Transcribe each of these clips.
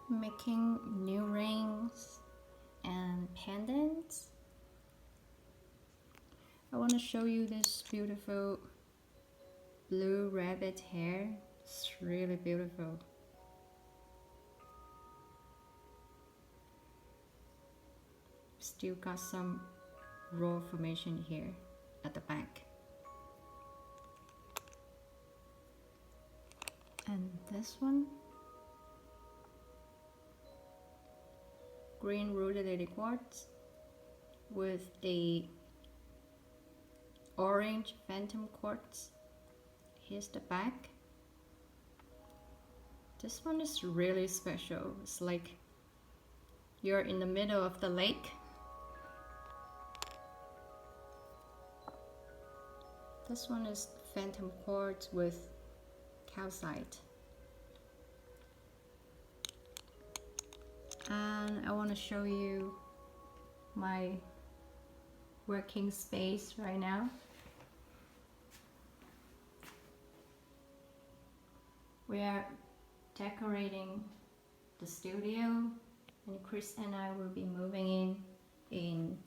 making new rings and pendants. I want to show you this beautiful blue rabbit hair. It's really beautiful. Still got some raw formation here at the back. And this one, green rhododendron quartz with the orange phantom quartz. Here's the back. This one is really special. It's like you're in the middle of the lake. This one is phantom quartz with calcite. And I want to show you my working space right now. We are decorating the studio, and Chris and I will be moving in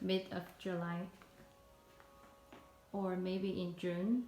mid of July or maybe in June.